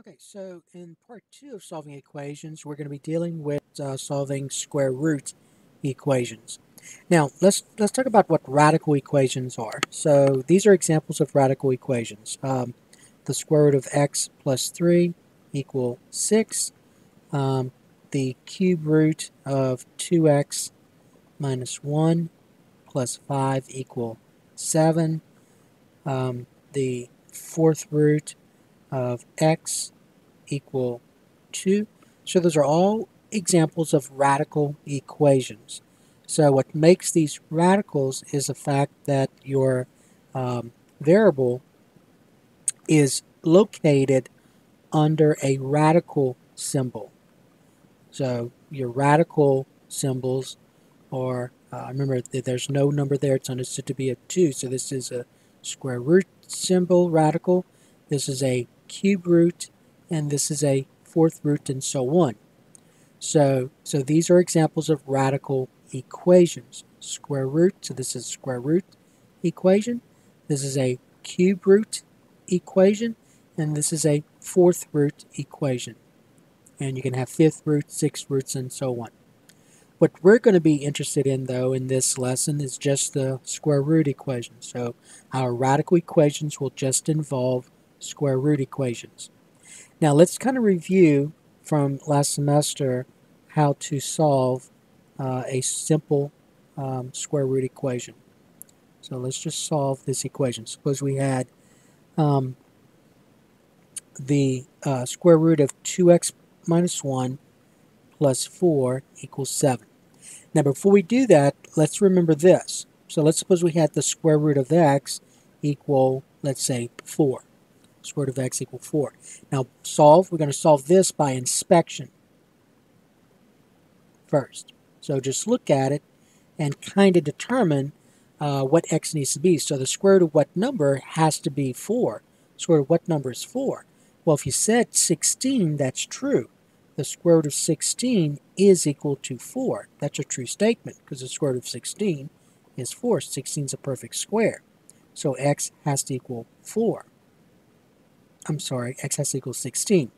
Okay, so in part two of solving equations, we're going to be dealing with solving square root equations. Now, let's talk about what radical equations are. So these are examples of radical equations. The square root of x plus 3 equal 6. The cube root of 2x minus 1 plus 5 equal 7. The fourth root of x equal 2. So those are all examples of radical equations. So what makes these radicals is the fact that your variable is located under a radical symbol. So your radical symbols are, remember that there's no number there, it's understood to be a 2. So this is a square root symbol radical, this is a cube root, and this is a fourth root, and so on. So these are examples of radical equations. Square root, so this is a square root equation. This is a cube root equation, and this is a fourth root equation. And you can have fifth root, sixth roots, and so on. What we're going to be interested in, though, in this lesson is just the square root equation. So our radical equations will just involve square root equations. Now let's kind of review from last semester how to solve a simple square root equation. So let's just solve this equation. Suppose we had the square root of 2x minus 1 plus 4 equals 7. Now before we do that, let's remember this. So let's suppose we had the square root of x equal, let's say, 4. Square root of x equal 4. Now we're going to solve this by inspection first. So just look at it and kind of determine what x needs to be. So the square root of what number has to be 4? Square root of what number is 4? Well, if you said 16, that's true. The square root of 16 is equal to 4. That's a true statement because the square root of 16 is 4. 16 is a perfect square. So x has to equal 4. I'm sorry, x has to equal 16.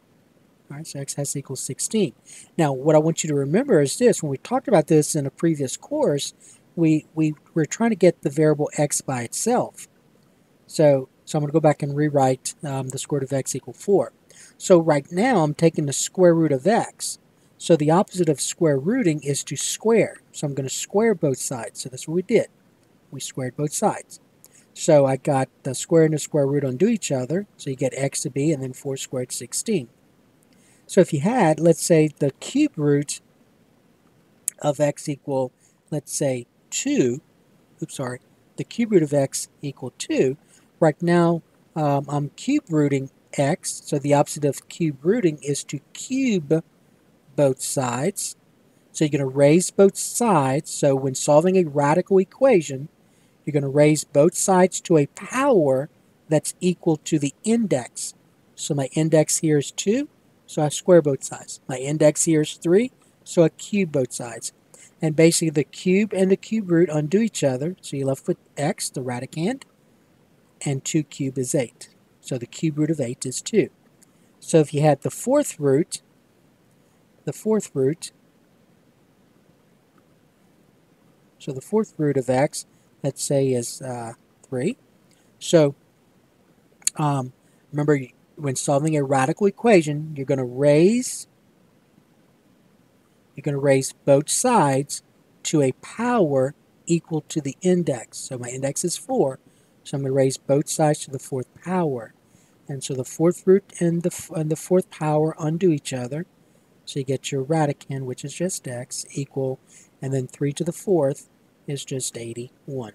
All right, so x has to equal 16. Now, what I want you to remember is this. When we talked about this in a previous course, we were trying to get the variable x by itself. So I'm going to go back and rewrite the square root of x equal 4. So right now, I'm taking the square root of x. So the opposite of square rooting is to square. So I'm going to square both sides. So that's what we did. We squared both sides. So I got the square and the square root undo each other. So you get x to be, and then 4 squared 16. So if you had, let's say, the cube root of x equal, let's say, 2. The cube root of x equal 2. Right now, I'm cube rooting x. So the opposite of cube rooting is to cube both sides. So you're going to raise both sides. So when solving a radical equation, you're going to raise both sides to a power that's equal to the index. So my index here is 2, so I square both sides. My index here is 3, so I cube both sides. And basically the cube and the cube root undo each other, so you're left with x, the radicand, and 2 cubed is 8. So the cube root of 8 is 2. So if you had the fourth root of x, let's say, is 3. So remember, when solving a radical equation, you're going to raise both sides to a power equal to the index. So my index is 4, so I'm going to raise both sides to the fourth power. And so the fourth root and the fourth power undo each other. So you get your radicand, which is just x, equal, and then 3 to the fourth is just 81.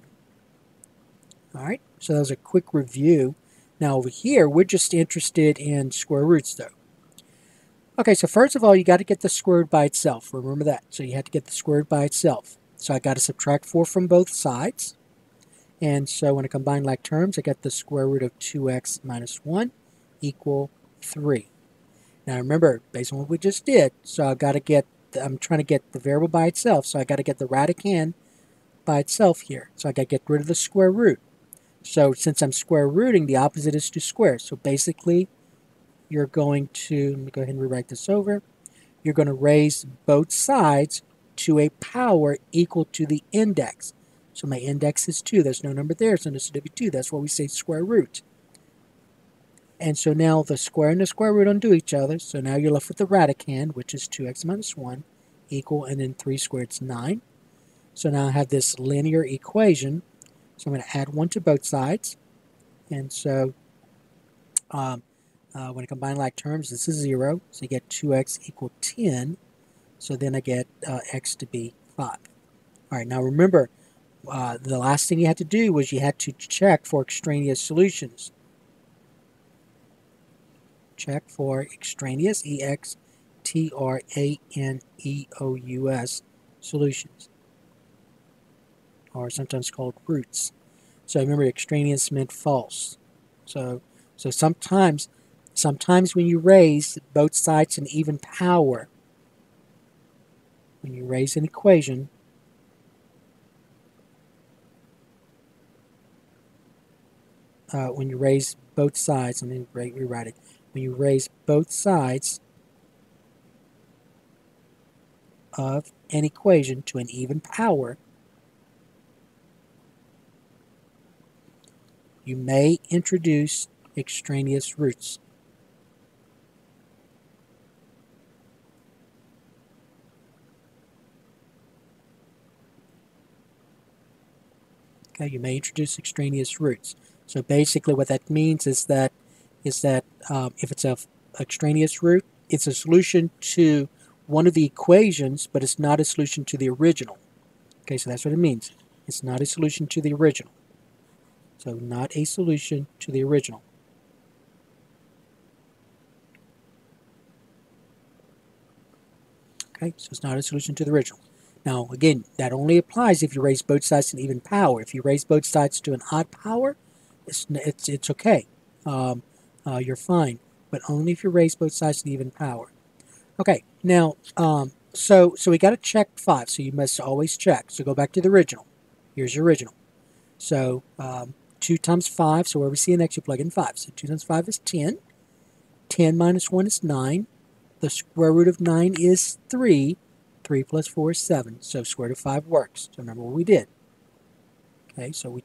All right, so that was a quick review. Now over here, we're just interested in square roots, though. Okay, so first of all, you got to get the square root by itself. Remember that. So you have to get the square root by itself. So I got to subtract 4 from both sides. And so when I combine like terms, I get the square root of 2x minus 1 equal 3. Now remember, based on what we just did, so I'm trying to get the variable by itself, so I got to get the radicand by itself here. So I got to get rid of the square root. So since I'm square rooting, the opposite is to square. So basically, you're going to, let me go ahead and rewrite this over, you're going to raise both sides to a power equal to the index. So my index is 2. There's no number there, so this would be 2. That's why we say square root. And so now the square and the square root undo each other. So now you're left with the radicand, which is 2x minus 1, equal, and then 3 squared is 9. So now I have this linear equation. So I'm going to add 1 to both sides. And so when I combine like terms, this is 0. So you get 2x equal 10. So then I get x to be 5. All right, now remember, the last thing you had to do was you had to check for extraneous solutions. Check for extraneous, E-X-T-R-A-N-E-O-U-S, solutions, or sometimes called roots. So remember, extraneous meant false. So sometimes when you raise both sides an even power, when you raise an equation, when you raise both sides, let me rewrite it. When you raise both sides of an equation to an even power, you may introduce extraneous roots. Okay, you may introduce extraneous roots. So basically what that means is that if it's an extraneous root, it's a solution to one of the equations, but it's not a solution to the original. Okay, so that's what it means. It's not a solution to the original. So not a solution to the original. Okay, so it's not a solution to the original. Now, again, that only applies if you raise both sides to an even power. If you raise both sides to an odd power, it's okay. You're fine. But only if you raise both sides to an even power. Okay, now, so we got to check 5. So you must always check. So go back to the original. Here's your original. So 2 times 5, so where we see an x, you plug in 5. So 2 times 5 is 10. 10 minus 1 is 9. The square root of 9 is 3. 3 plus 4 is 7. So square root of 5 works. So remember what we did. Okay, so we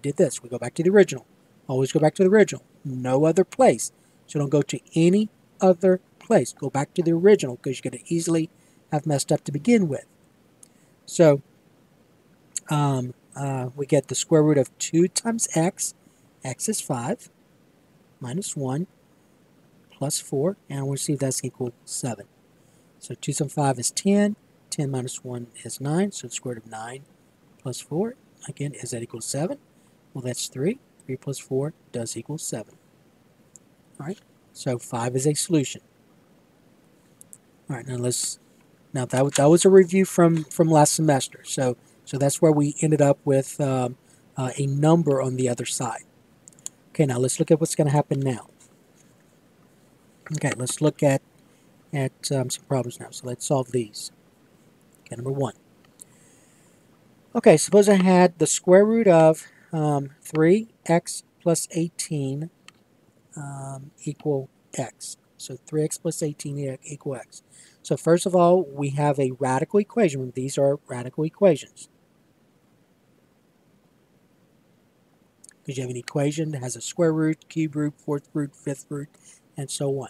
did this. We go back to the original. Always go back to the original. No other place. So don't go to any other place. Go back to the original because you're going to easily have messed up to begin with. So we get the square root of 2 times x. X is 5 minus 1 plus 4. And we'll see if that's equal 7. So 2 times 5 is 10. 10 minus 1 is 9. So the square root of 9 plus 4. Again, is that equal to 7? Well, that's 3. 3 plus 4 does equal 7. All right. So 5 is a solution. All right. Now that was a review from last semester. So that's where we ended up with a number on the other side. Okay. Now let's look at what's going to happen now. Okay. Let's look at some problems now. So let's solve these. Okay. Number 1. Okay. Suppose I had the square root of 3x plus 18 equal x. So 3x plus 18 equal x. So first of all, we have a radical equation. These are radical equations. Because you have an equation that has a square root, cube root, fourth root, fifth root, and so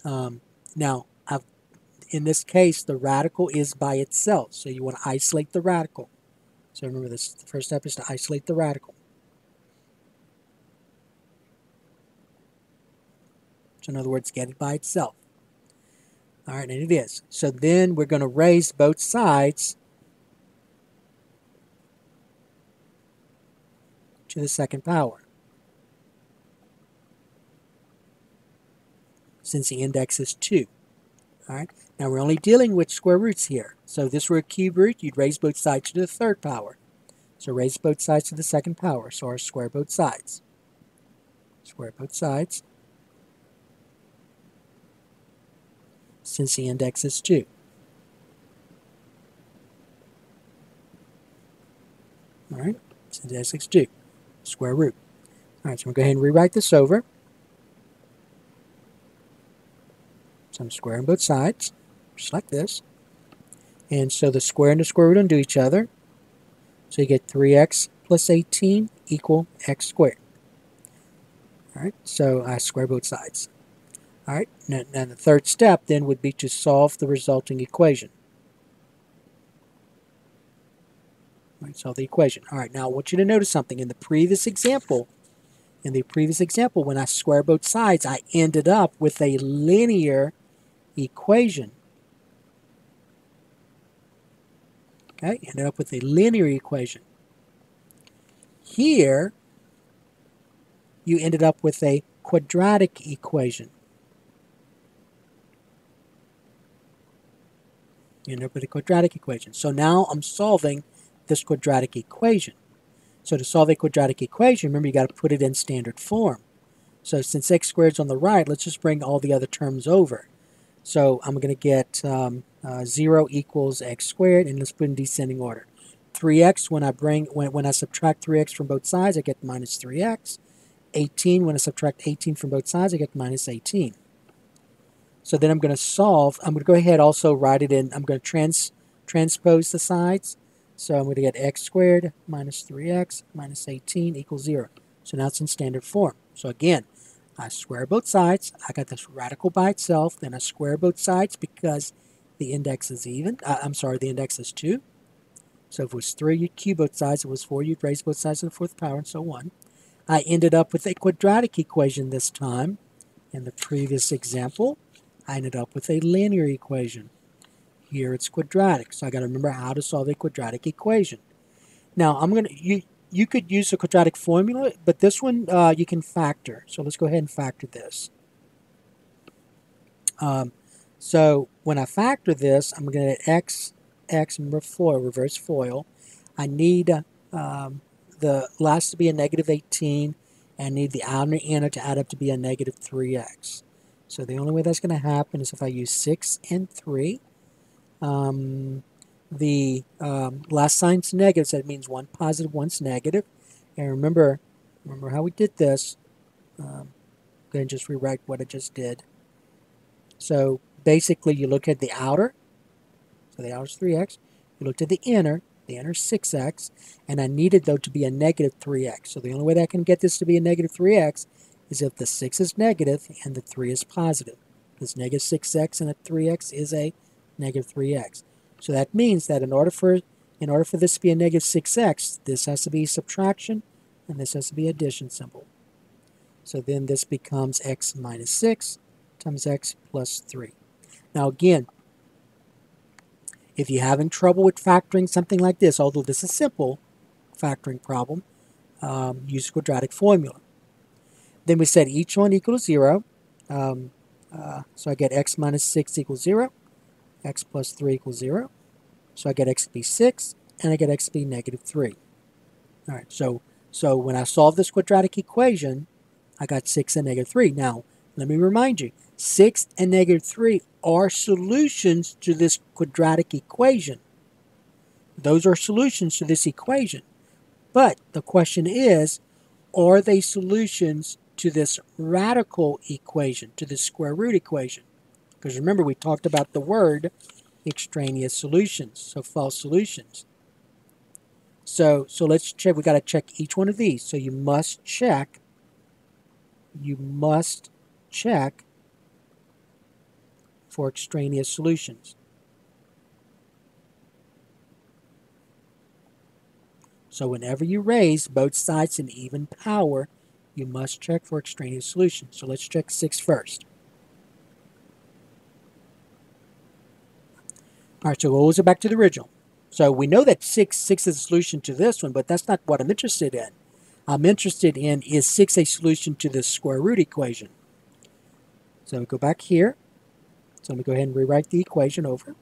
on. Now, in this case, the radical is by itself. So you want to isolate the radical. So remember this, the first step is to isolate the radical. So in other words, get it by itself. All right, and it is. So then we're going to raise both sides to the second power, since the index is 2. All right. Now we're only dealing with square roots here. So if this were a cube root, you'd raise both sides to the third power. So raise both sides to the second power. So our square both sides. Square both sides, since the index is 2. All right, since the index is 2, square root. All right, so we'll go ahead and rewrite this over. So I'm squaring both sides, just like this. And so the square and the square root undo each other. So you get 3x plus 18 equal x squared. All right, so I square both sides. All right, now the third step then would be to solve the resulting equation. All right, solve the equation. All right, now I want you to notice something. In the previous example, when I square both sides, I ended up with a linear equation. Okay, ended up with a linear equation. Here, you ended up with a quadratic equation. You end up with a quadratic equation. So now I'm solving this quadratic equation. So to solve a quadratic equation, remember you got to put it in standard form. So since x squared is on the right, let's just bring all the other terms over. So I'm going to get 0 equals x squared, and let's put in descending order. 3x, when I subtract 3x from both sides, I get minus 3x. 18, when I subtract 18 from both sides, I get minus 18. So then I'm going to go ahead also write it in, I'm going to transpose the sides. So I'm going to get x squared minus 3x minus 18 equals 0. So now it's in standard form. So again, I square both sides. I got this radical by itself. Then I square both sides because the index is even. The index is 2. So if it was 3, you'd cube both sides. If it was 4, you'd raise both sides to the 4th power, and so on. I ended up with a quadratic equation this time. In the previous example, I ended up with a linear equation. Here it's quadratic, so I got to remember how to solve a quadratic equation. Now you could use a quadratic formula, but this one you can factor. So let's go ahead and factor this. So when I factor this, I'm going to get x, remember FOIL, reverse FOIL. I need the last to be a negative 18, and I need the outer and inner to add up to be a negative 3x. So the only way that's going to happen is if I use 6 and 3. The last sign's negative, so that means one positive, one's negative. And remember how we did this. I'm going to just rewrite what I just did. So basically you look at the outer, so the outer is 3x. You looked at the inner is 6x, and I needed, though, to be a negative 3x. So the only way that I can get this to be a negative 3x is if the 6 is negative and the 3 is positive. This negative 6x and a 3x is a negative 3x. So that means that in order for this to be a negative 6x, this has to be subtraction, and this has to be addition symbol. So then this becomes x minus 6 times x plus 3. Now again, if you're having trouble with factoring something like this, although this is a simple factoring problem, use the quadratic formula. Then we said each one equals 0. So I get x minus 6 equals 0. X plus 3 equals 0. So I get x to be 6, and I get x to be negative 3. All right, so when I solve this quadratic equation, I got 6 and negative 3. Now, let me remind you, 6 and negative 3 are solutions to this quadratic equation. Those are solutions to this equation. But the question is, are they solutions to this radical equation, to this square root equation? Because remember, we talked about the word extraneous solutions, so false solutions. So let's check. We got to check each one of these. So you must check for extraneous solutions. So whenever you raise both sides in even power, you must check for extraneous solutions. So let's check 6 first. All right, so we'll go back to the original. So we know that 6 is a solution to this one, but that's not what I'm interested in. I'm interested in, is 6 a solution to this square root equation? So we go back here. So let me go ahead and rewrite the equation over.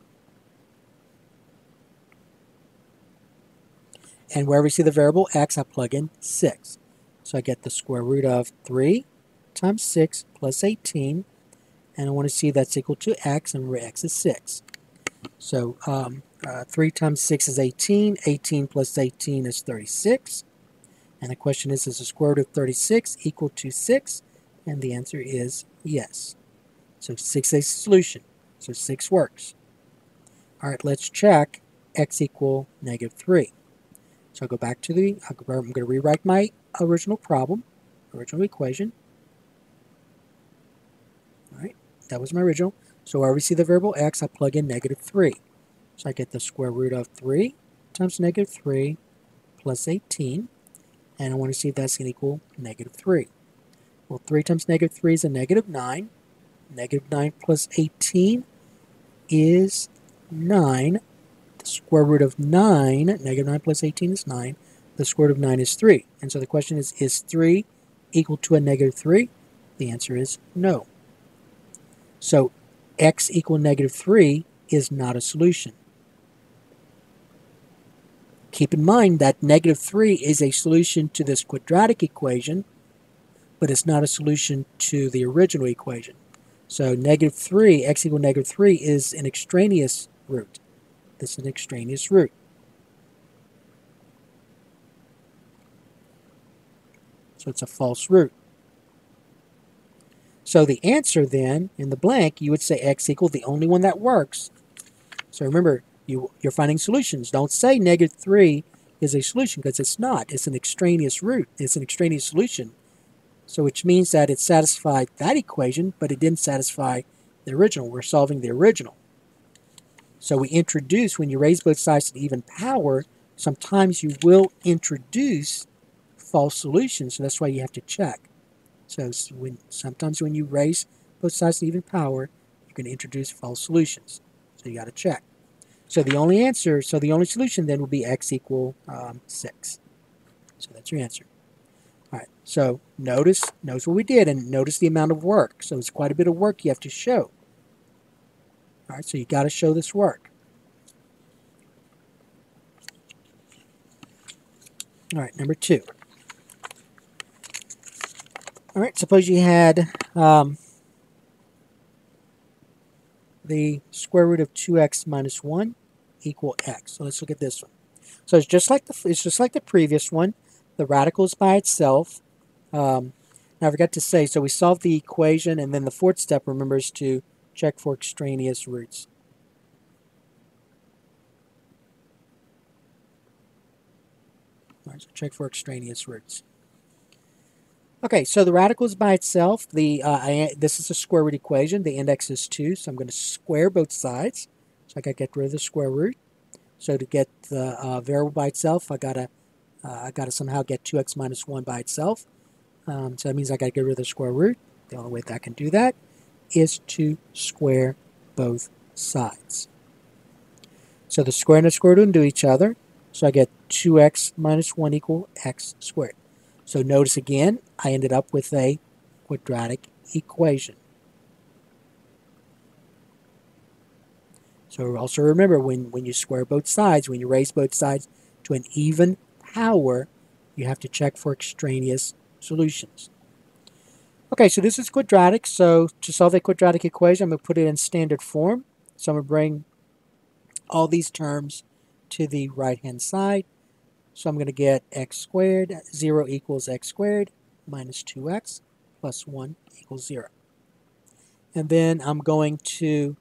And wherever we see the variable x, I plug in 6. So I get the square root of 3 times 6 plus 18. And I want to see that's equal to x, and where x is 6. So 3 times 6 is 18. 18 plus 18 is 36. And the question is the square root of 36 equal to 6? And the answer is yes. So 6 is a solution. So 6 works. All right, let's check x equal -3. So I'll go back to I'm going to rewrite my original problem, original equation. All right, that was my original. So wherever we see the variable x, I plug in -3. So I get the square root of 3 times -3 plus 18. And I want to see if that's going to equal -3. Well, 3 times -3 is a -9. -9 plus 18 is 9. The square root of 9, -9 plus 18 is 9. The square root of 9 is 3. And so the question is 3 equal to a -3? The answer is no. So x equal -3 is not a solution. Keep in mind that -3 is a solution to this quadratic equation, but it's not a solution to the original equation. So -3, x equal -3 is an extraneous root. This is an extraneous root. So it's a false root. So the answer then, in the blank, you would say x equal the only one that works. So remember, you're finding solutions. Don't say -3 is a solution, because it's not. It's an extraneous root. It's an extraneous solution. So which means that it satisfied that equation, but it didn't satisfy the original. We're solving the original. So we introduce, when you raise both sides to the even power, sometimes you will introduce false solutions. So that's why you have to check. So sometimes when you raise both sides to the even power, you can introduce false solutions. So you got to check. So the only answer, so the only solution then will be x equal 6. So that's your answer. All right, so notice what we did, and notice the amount of work. So it's quite a bit of work you have to show. All right, so you got to show this work. All right, number 2. All right, suppose you had the square root of 2x minus 1 equal x. So let's look at this one. So it's just like the previous one. The radical is by itself. Now I forgot to say, so we solved the equation, and then the fourth step, remember, is to check for extraneous roots. All right, so check for extraneous roots. Okay, so the radical is by itself. This is a square root equation. The index is 2, so I'm going to square both sides. So I got to get rid of the square root. So to get the variable by itself, I gotta somehow get 2x minus 1 by itself. So that means I got to get rid of the square root. The only way that I can do that is to square both sides. So the square and the square root undo each other. So I get 2x minus 1 equal x squared. So notice again, I ended up with a quadratic equation. So also remember, when you square both sides, when you raise both sides to an even power, you have to check for extraneous solutions. Okay, so this is quadratic. So to solve a quadratic equation, I'm going to put it in standard form. So I'm going to bring all these terms to the right-hand side. So I'm going to get x squared, 0 equals x squared, minus 2x, plus 1 equals 0. And then I'm going to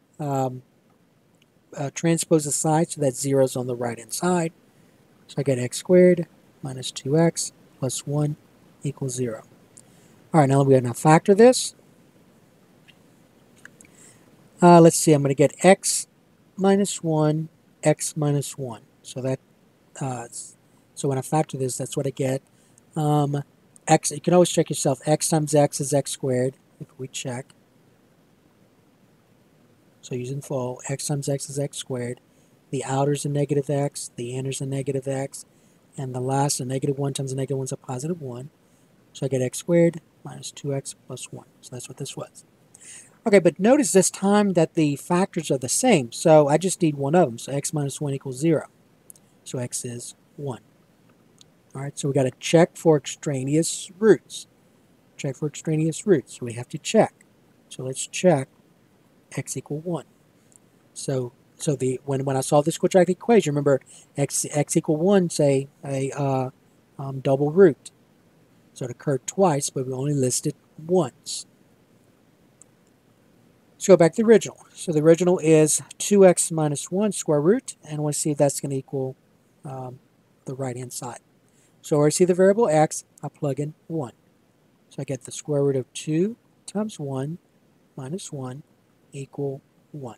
transpose the side so that 0 is on the right-hand side. So I get x squared minus 2x plus 1 equals 0. All right, now we're going to factor this. Let's see, I'm going to get x minus 1, x minus 1. So that so when I factor this, that's what I get. X, you can always check yourself. X times x is x squared, if we check. So using full, x times x is x squared. The outer is a negative x, the inner is a negative x, and the last, a negative 1 times a negative 1 is a positive 1. So I get x squared minus 2x plus 1. So that's what this was. Okay, but notice this time that the factors are the same, so I just need one of them. So x minus 1 equals 0. So x is 1. All right, so we got to check for extraneous roots. Check for extraneous roots. So we have to check. So let's check x equal 1. So when I solve this quadratic equation, remember x equal 1, say a double root. So it occurred twice, but we only listed once. Let's go back to the original. So the original is 2x minus 1 square root, and I want to see if that's going to equal the right-hand side. So where I see the variable x, I plug in 1. So I get the square root of 2 times 1 minus 1 equal 1.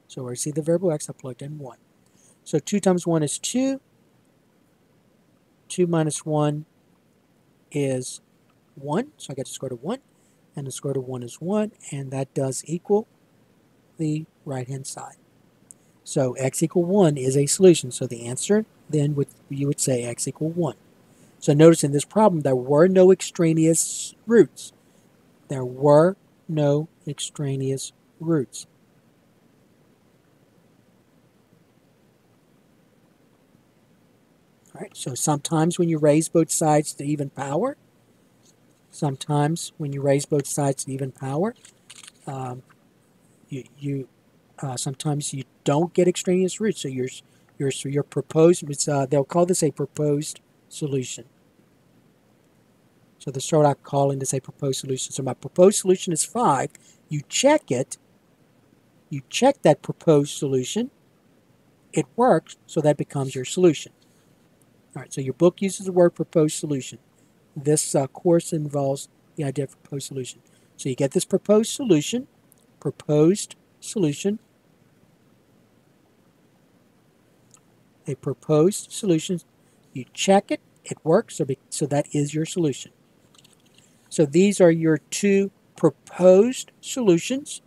So where I see the variable x, I plugged in 1. So 2 times 1 is 2. 2 minus 1 is 1. So I get the square root of 1. And the square root of 1 is 1. And that does equal the right-hand side. So x equal 1 is a solution. So the answer then you would say x equal 1. So notice in this problem there were no extraneous roots. There were no extraneous roots. All right, so sometimes when you raise both sides to even power, sometimes when you raise both sides to even power, sometimes you don't get extraneous roots. So your proposed, they'll call this a proposed solution. So this is what I'm calling this a proposed solution. So my proposed solution is 5. You check it. You check that proposed solution. It works, so that becomes your solution. All right, so your book uses the word proposed solution. This course involves the idea of proposed solution. So you get this proposed solution, a proposed solution. You check it, it works, so that is your solution. So these are your two proposed solutions.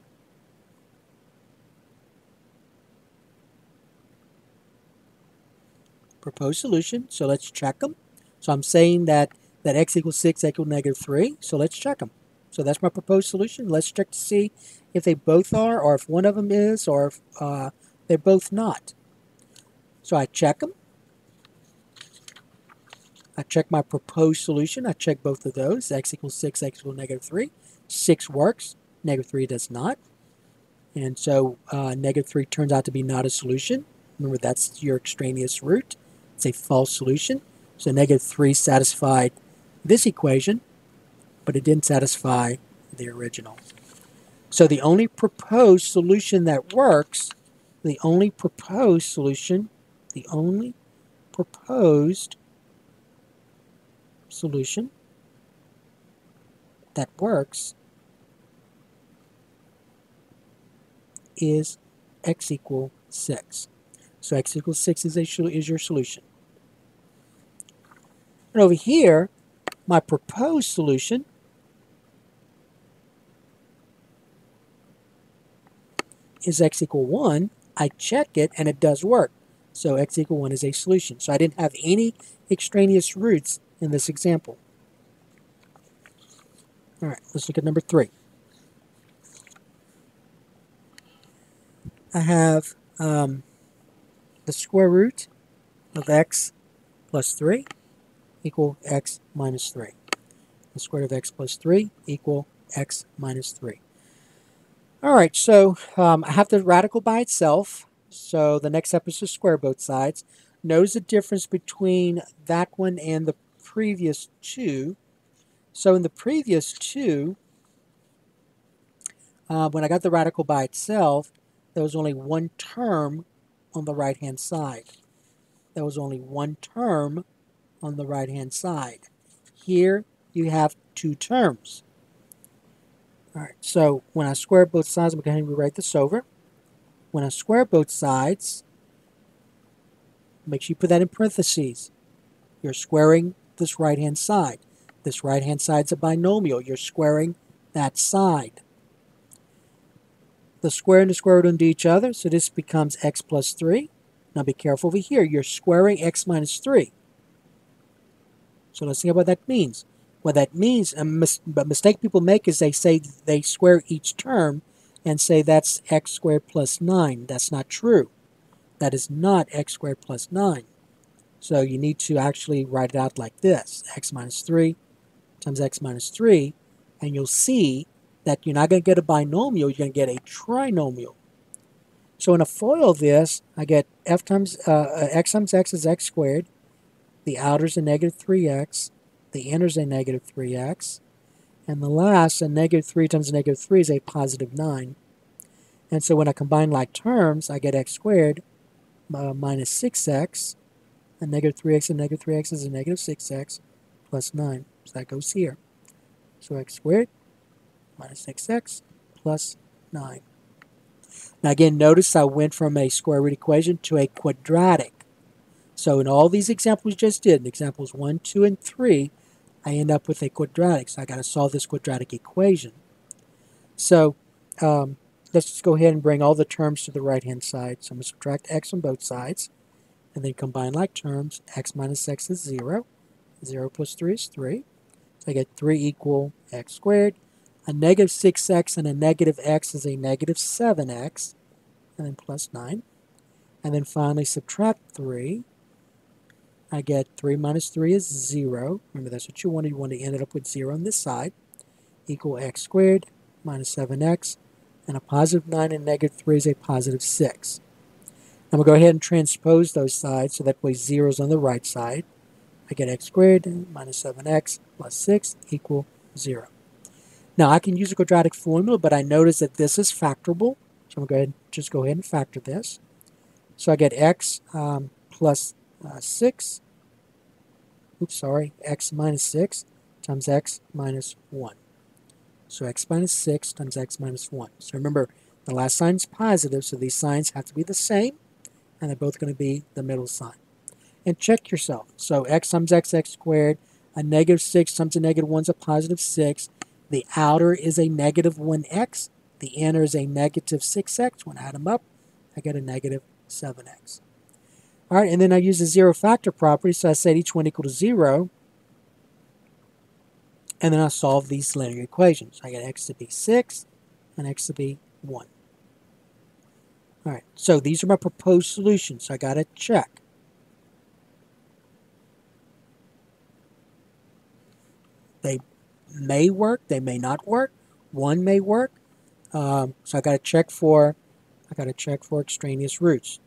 Proposed solution, so let's check them. So I'm saying that x equals 6, x equals negative 3, so let's check them. So that's my proposed solution. Let's check to see if they both are, or if one of them is, or if they're both not. So I check them. I check my proposed solution. I check both of those. X equals 6, x equals negative 3. 6 works. Negative 3 does not. And so negative 3 turns out to be not a solution. Remember, that's your extraneous root. It's a false solution. So negative 3 satisfied this equation, but it didn't satisfy the original. So the only proposed solution that works, the only proposed solution that works is x equals 6. So x equals 6 is your solution. And over here, my proposed solution is x equals 1. I check it, and it does work. So x equals 1 is a solution. So I didn't have any extraneous roots in this example. All right, let's look at number 3. I have the square root of x plus 3 equal x minus 3. The square root of x plus 3 equal x minus 3. All right, so I have the radical by itself. So the next step is to square both sides. Notice the difference between that one and the previous two. So in the previous two, when I got the radical by itself, there was only one term on the right-hand side. There was only one term on the right-hand side. Here you have two terms. All right, so when I square both sides, I'm going to rewrite this over. When I square both sides, make sure you put that in parentheses. You're squaring this right-hand side. This right-hand side is a binomial. You're squaring that side. The square and the square root undo each other, so this becomes x plus 3. Now be careful over here. You're squaring x minus 3. So let's see what that means. What that means, but mistake people make is they say they square each term and say that's x squared plus 9. That's not true. That is not x squared plus 9. So you need to actually write it out like this. X minus 3 times x minus 3. And you'll see that you're not going to get a binomial. You're going to get a trinomial. So when I FOIL this, I get x times x is x squared. The outer is a negative 3x. The inner is a negative 3x. And the last, a negative 3 times a negative 3 is a positive 9. And so when I combine like terms, I get x squared minus 6x, and negative 3x and negative 3x is a negative 6x plus 9. So that goes here. So x squared minus 6x plus 9. Now again, notice I went from a square root equation to a quadratic. So in all these examples we just did, in examples 1, 2, and 3, I end up with a quadratic. So I got to solve this quadratic equation. So let's just go ahead and bring all the terms to the right-hand side. So I'm going to subtract x on both sides, and then combine like terms. X minus x is 0. 0 plus 3 is 3. So I get 3 equal x squared. A negative 6x and a negative x is a negative 7x, and then plus 9. And then finally subtract 3. I get 3 minus 3 is 0. Remember, that's what you wanted. You want to end up with 0 on this side. Equal x squared minus 7x. And a positive 9 and negative 3 is a positive 6. I'm going to go ahead and transpose those sides so that way 0 is on the right side. I get x squared minus 7x plus 6 equal 0. Now I can use a quadratic formula, but I notice that this is factorable. So I'm going to go ahead and factor this. So I get x plus 6, x minus 6 times x minus 1. So x minus 6 times x minus 1. So remember, the last sign is positive, so these signs have to be the same, and they're both going to be the middle sign. And check yourself. So x times x squared, a negative 6 times a negative 1 is a positive 6. The outer is a negative 1x. The inner is a negative 6x. When I add them up, I get a negative 7x. All right, and then I use the zero factor property, so I set each one equal to 0. And then I solve these linear equations. I get x to be 6 and x to be 1. All right, so these are my proposed solutions. So I got to check. They may work, they may not work. One may work. So I got to check for extraneous roots.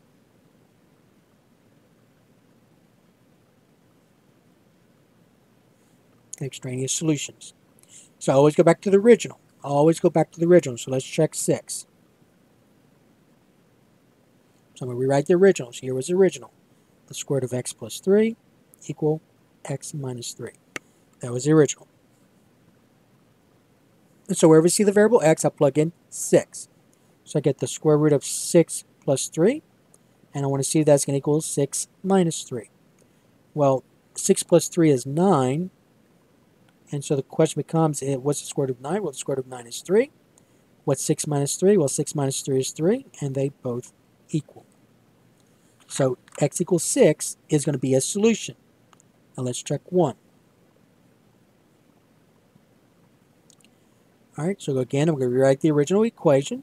Extraneous solutions. So I always go back to the original. So let's check 6. So I'm going to rewrite the original. So here was the original. The square root of x plus 3 equal x minus 3. That was the original. And so wherever we see the variable x, I plug in 6. So I get the square root of 6 plus 3. And I want to see if that's going to equal 6 minus 3. Well, 6 plus 3 is 9. And so the question becomes, what's the square root of 9? Well, the square root of 9 is 3. What's 6 minus 3? Well, 6 minus 3 is 3, and they both equal. So x equals 6 is going to be a solution. Now let's check 1. All right, so again, I'm going to rewrite the original equation.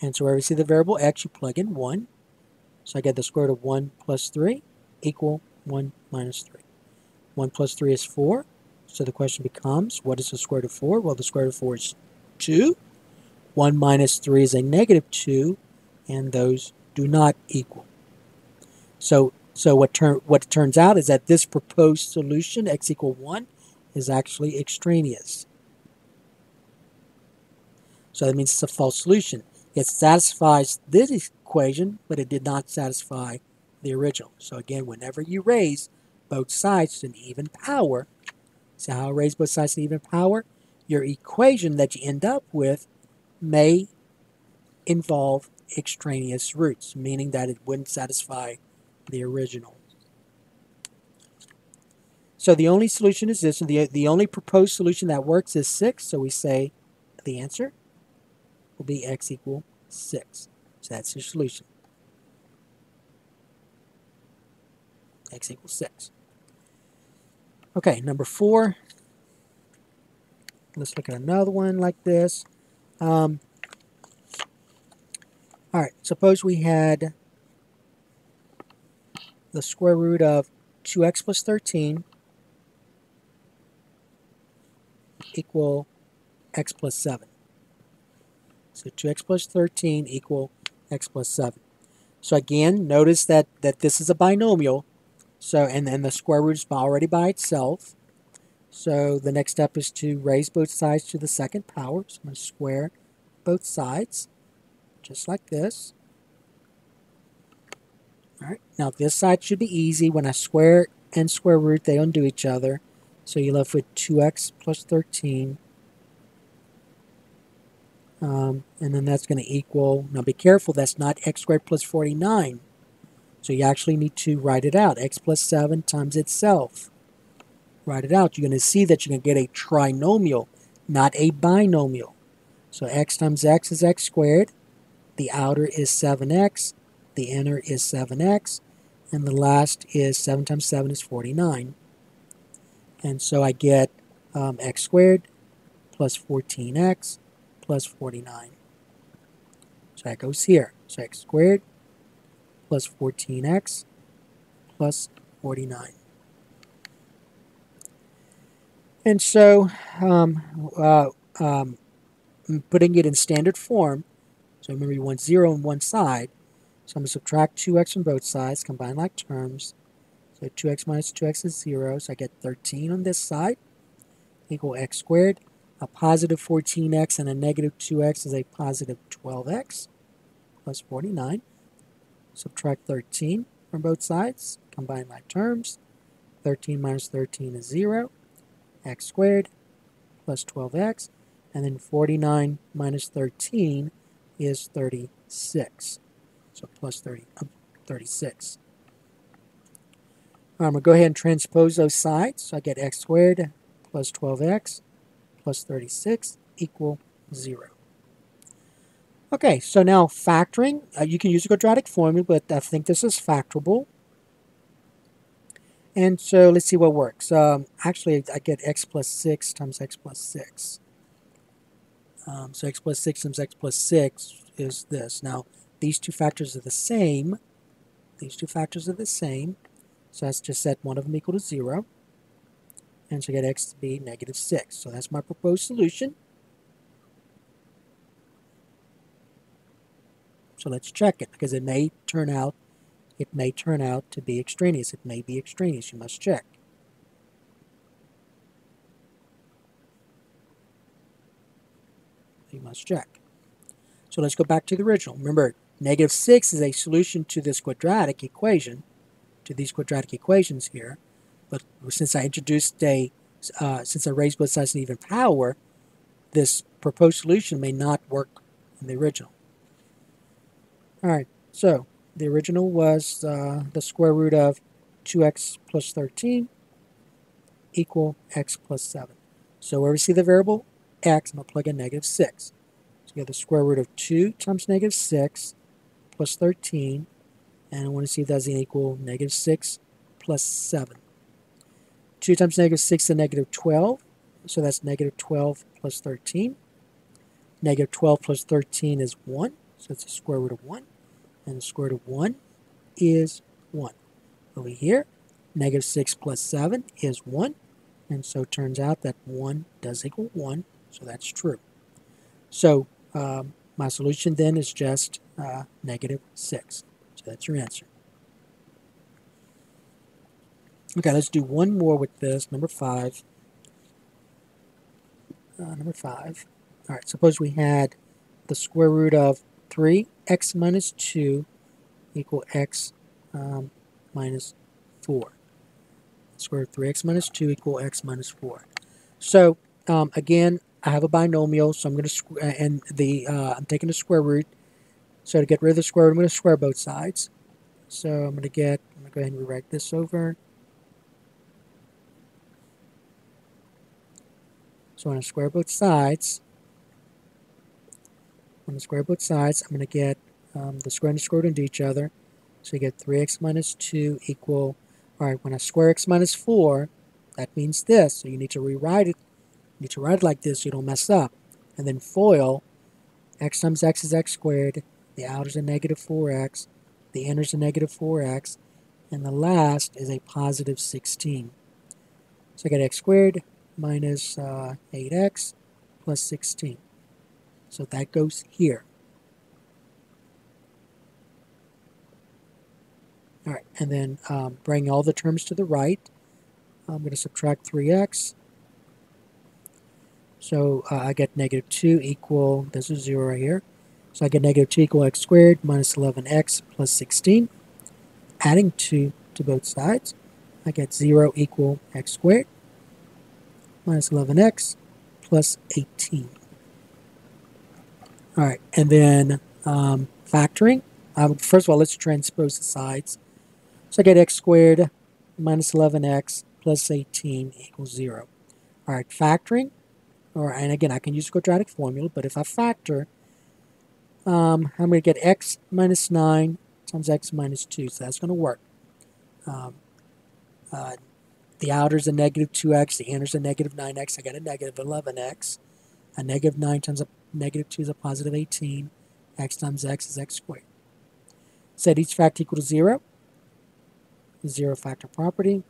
And so wherever you see the variable x, you plug in 1. So I get the square root of 1 plus 3 equal 1 minus 3. 1 plus 3 is 4. So the question becomes, what is the square root of 4? Well, the square root of 4 is 2. 1 minus 3 is a negative 2, and those do not equal. So what it turns out is that this proposed solution, x equal 1, is actually extraneous. So that means it's a false solution. It satisfies this equation, but it did not satisfy the original. So again, whenever you raise both sides to an even power, see how I raise both sides to an even power? Your equation that you end up with may involve extraneous roots, meaning that it wouldn't satisfy the original. So the only solution is this, and the only proposed solution that works is 6, so we say the answer will be x equal 6. So that's your solution. X equals 6. Okay, number 4. Let's look at another one like this. All right, suppose we had the square root of 2x plus 13 equal x plus 7. So 2x plus 13 equal x plus 7. So again, notice that this is a binomial. So, and then the square root is already by itself. So the next step is to raise both sides to the second power. So I'm going to square both sides, just like this. All right. Now this side should be easy. When I square and square root, they undo each other. So you're left with 2x plus 13. And then that's going to equal, now be careful, that's not x squared plus 49. So you actually need to write it out. X plus 7 times itself. Write it out. You're going to see that you're going to get a trinomial, not a binomial. So x times x is x squared. The outer is 7x. The inner is 7x. And the last is 7 times 7 is 49. And so I get x squared plus 14x plus 49. So that goes here. So x squared plus 14x plus 49. And so putting it in standard form, so remember you want 0 on one side, so I'm going to subtract 2x from both sides, combine like terms. So 2x minus 2x is 0, so I get 13 on this side, equal x squared. A positive 14x and a negative 2x is a positive 12x plus 49. Subtract 13 from both sides, combine like terms. 13 minus 13 is 0, x squared plus 12x, and then 49 minus 13 is 36, so plus 36. I'm going to go ahead and transpose those sides, so I get x squared plus 12x plus 36 equal 0. Okay, so now factoring, you can use a quadratic formula, but I think this is factorable. And so let's see what works. Actually, I get x plus 6 times x plus 6. So x plus 6 times x plus 6 is this. Now, these two factors are the same. These two factors are the same. So let's just set one of them equal to 0. And so I get x to be negative 6. So that's my proposed solution. So let's check it, because it may turn out to be extraneous. It may be extraneous. You must check. You must check. So let's go back to the original. Remember, negative 6 is a solution to this quadratic equation, to these quadratic equations here. But since I introduced since I raised both sides to an even power, this proposed solution may not work in the original. All right, so the original was the square root of 2x plus 13 equal x plus 7. So where we see the variable x, I'm going to plug in negative 6. So you have the square root of 2 times negative 6 plus 13, and I want to see if that's equal negative 6 plus 7. 2 times negative 6 is negative 12, so that's negative 12 plus 13. Negative 12 plus 13 is 1, so it's the square root of 1. And the square root of 1 is 1. Over here, negative 6 plus 7 is 1. And so it turns out that 1 does equal 1, so that's true. So my solution then is just negative 6. So that's your answer. Okay, let's do one more with this, number 5. Number 5. All right, suppose we had the square root of 3x minus 2 equal x minus 4. Square root of 3x minus 2 equal x minus 4. So again, I have a binomial, so I'm going to I'm taking the square root. So to get rid of the square root, I'm going to square both sides. So I'm going to go ahead and rewrite this over. So I'm going to square both sides. I'm going to square both sides. I'm going to get the square and the square root into each other. So you get 3x minus 2 equal, all right, when I square x minus 4, that means this. So you need to rewrite it. You need to write it like this so you don't mess up. And then FOIL, x times x is x squared. The outer is a negative 4x. The inner is a negative 4x. And the last is a positive 16. So I get x squared minus 8x plus 16. So that goes here. All right. and then bring all the terms to the right. I'm going to subtract 3x. So I get negative 2 equal, this is 0 right here. So I get negative 2 equal x squared minus 11x plus 16. Adding 2 to both sides, I get 0 equal x squared minus 11x plus 18. All right, and then factoring. First of all, let's transpose the sides. So I get x squared minus 11x plus 18 equals 0. All right, factoring. And again, I can use the quadratic formula, but if I factor, I'm going to get x minus 9 times x minus 2, so that's going to work. The outer's a negative 2x, the inner's a negative 9x, I get a negative 11x. A negative 9 times a negative 2 is a positive 18. X times x is x squared. Set each factor equal to 0. Zero factor property.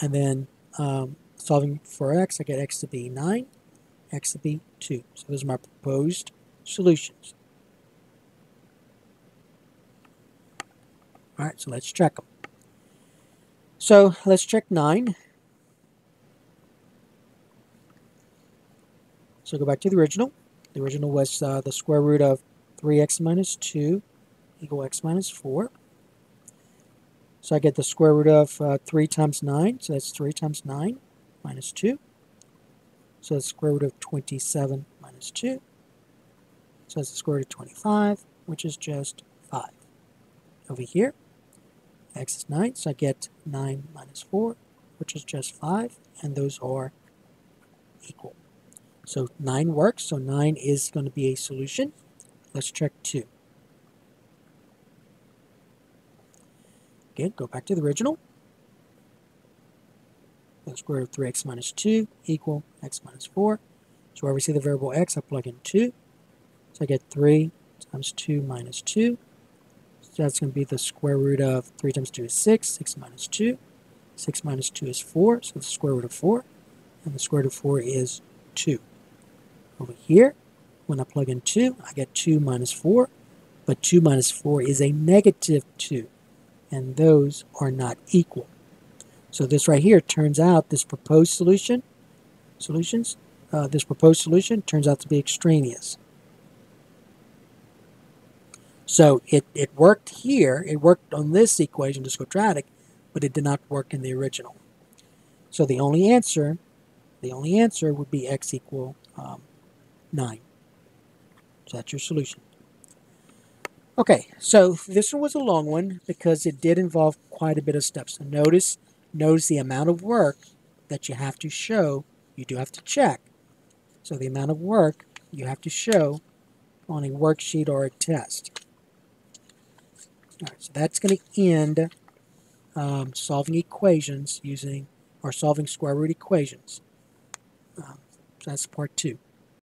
And then solving for x, I get x to be 9, x to be 2. So those are my proposed solutions. All right, so let's check them. So let's check 9. So go back to the original. The original was the square root of 3x minus 2 equal x minus 4. So I get the square root of 3 times 9, so that's 3 times 9 minus 2. So the square root of 27 minus 2. So that's the square root of 25, which is just 5. Over here, x is 9, so I get 9 minus 4, which is just 5, and those are equal. So 9 works, so 9 is going to be a solution. Let's check 2. Again, go back to the original. The square root of 3x minus 2 equal x minus 4. So where we see the variable x, I plug in 2. So I get 3 times 2 minus 2. So that's going to be the square root of 3 times 2 is 6. 6 minus 2. 6 minus 2 is 4, so it's the square root of 4. And the square root of 4 is 2. Over here, when I plug in 2, I get 2 minus 4. But 2 minus 4 is a negative 2. And those are not equal. So this right here turns out this proposed solution, this proposed solution turns out to be extraneous. So it worked here, it worked on this equation, this quadratic, but it did not work in the original. So the only answer would be x equal 9. So that's your solution. Okay, so this one was a long one because it did involve quite a bit of steps. So notice the amount of work that you have to show, you do have to check. So the amount of work you have to show on a worksheet or a test. All right, so that's going to end solving equations solving square root equations. So that's part 2.